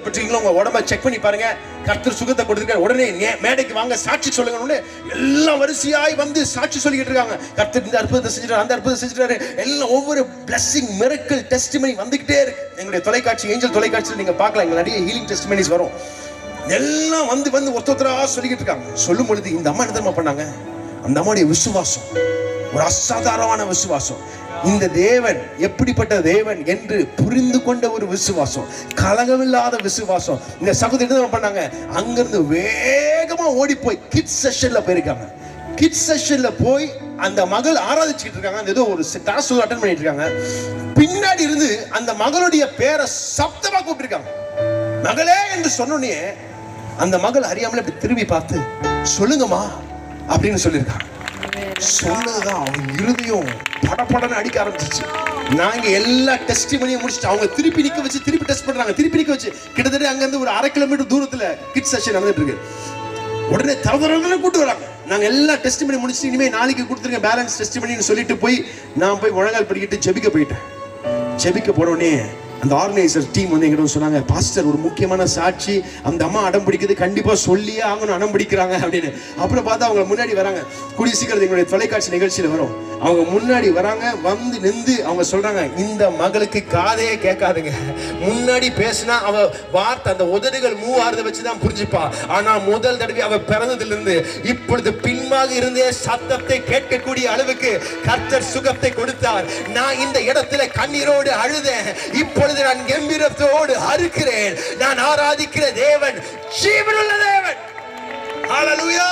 பெற்றீங்களோ உங்க உடம்ப செக் பண்ணி பாருங்க. கர்த்தர் சுகத்தை கொடுத்திருக்காரு, உடனே மேடைக்கு வாங்க சாட்சி சொல்லுங்க. எல்லாம் வரிசையாய் வந்து சாட்சி சொல்லிக்கிட்டு இருக்காங்க. கர்த்தர் இந்த அற்புதத்தை செஞ்சுட்டாரு, அந்த அற்புதத்தை செஞ்சுட்டாரு. எல்லாம் ஒவ்வொரு பிளஸிங் மிரக்கிள் டெஸ்டிமனி வந்துகிட்டே இருக்கு. எங்களுடைய தொலைக்காட்சி ஏஞ்சல் தொலைக்காட்சியில் நீங்க பார்க்கலாம், எங்க நிறைய ஹீலிங் டெஸ்டிமனிஸ் வரும். எல்லாம் வந்து வந்து ஒருத்தரா சொல்லிக்கிட்டு இருக்காங்க. சொல்லும் பொழுது இந்த அம்மா என்ன தெரியுமா பண்ணாங்க? அந்த அம்மாவுடைய விசுவாசம் ஒரு அசாதாரணமான விசுவாசம். இந்த தேவன் எப்படிப்பட்ட தேவன் என்று புரிந்து கொண்ட ஒரு விசுவாசம், கலங்கமில்லாத விசுவாசம். இந்த சகோதரி என்ன பண்ணாங்க? அங்கிருந்து வேகமா ஓடி போய் கிட்ஸ் செஷன்ல போயிருக்காங்க. கிட்ஸ் செஷன்ல போய் அந்த மகள் ஆராதிச்சுட்டு இருக்காங்க. அந்த ஏதோ ஒரு டாஸ்க் அட்டெண்ட் பண்ணிட்டு இருக்காங்க. பின்னாடி இருந்து அந்த மகளுடைய பேரை சப்தமா கூப்பிட்டுருக்காங்க. மகளே என்று சொன்னோடனே அந்த மகள் அறியாமல இப்படி திரும்பி பார்த்து சொல்லுங்கம்மா அப்படின்னு சொல்லியிருக்காங்க. சொன்னதுதான் அவங்க இருதயம் படப்படன்னு அடிக்க ஆரம்பிச்சிச்சு. நாங்க எல்லா டெஸ்டிமனியும் முடிச்சுட்டு அவங்க திருப்பி நிக்க வச்சு திருப்பி டெஸ்ட் பண்றாங்க. திருப்பி நிக்க வச்சு கிட்டத்தட்ட அங்க இருந்து ஒரு 1/2 கிலோமீட்டர் தூரத்துல கிட்ஸ் செஷன் நடந்துட்டு இருக்கு. உடனே தவறுதல கூட்டு வராங்க. நாங்க எல்லா டெஸ்டிமனி முடிச்சுட்டு இனிமே நாளைக்கு கொடுத்துருங்க பேலன்ஸ் டெஸ்டிமனின்னு சொல்லிட்டு போய் நான் போய் முழங்கால் படிக்கிட்டு ஜெபிக்க போயிட்டேன். ஜெபிக்க போனோடனே அந்த ஆர்கனைசர் டீம் வந்து எங்கிட்ட சொன்னாங்க, பாஸ்டர் ஒரு முக்கியமான சாட்சி, அந்த அம்மா அடம் பிடிக்குது, கண்டிப்பா சொல்லியே ஆகணும், அடம் பிடிக்கிறாங்க அப்படின்னு. அப்புறம் பார்த்தா அவங்க முன்னாடி வராங்க. கூடிய சீக்கிரம் எங்களுடைய தொலைக்காட்சி நிகழ்ச்சியில வரும். அவங்க முன்னாடி வராங்க, வந்து நின்று அவங்க சொல்றாங்க, இந்த மகளுக்கு காதே கேட்காதுங்க. முன்னாடி பேசினா அவ வார்த்தை அந்த உதடுகள் மூவ் ஆறத வச்சுதான் புரிஞ்சுப்பா. ஆனா முதல் தடவை அவ பிறந்ததுல இருந்து இப்பொழுது பின்பாக இருந்தே சத்தத்தை கேட்கக்கூடிய அளவுக்கு கர்த்தர் சுகத்தை கொடுத்தார். நான் இந்த இடத்துல கண்ணீரோடு அழுதேன். இப்பொழுது நான் கம்பீரத்தோடு அறுக்கிறேன். நான் ஆராதிக்கிற தேவன் ஜீவனுள்ள தேவன். ஹல்லேலூயா.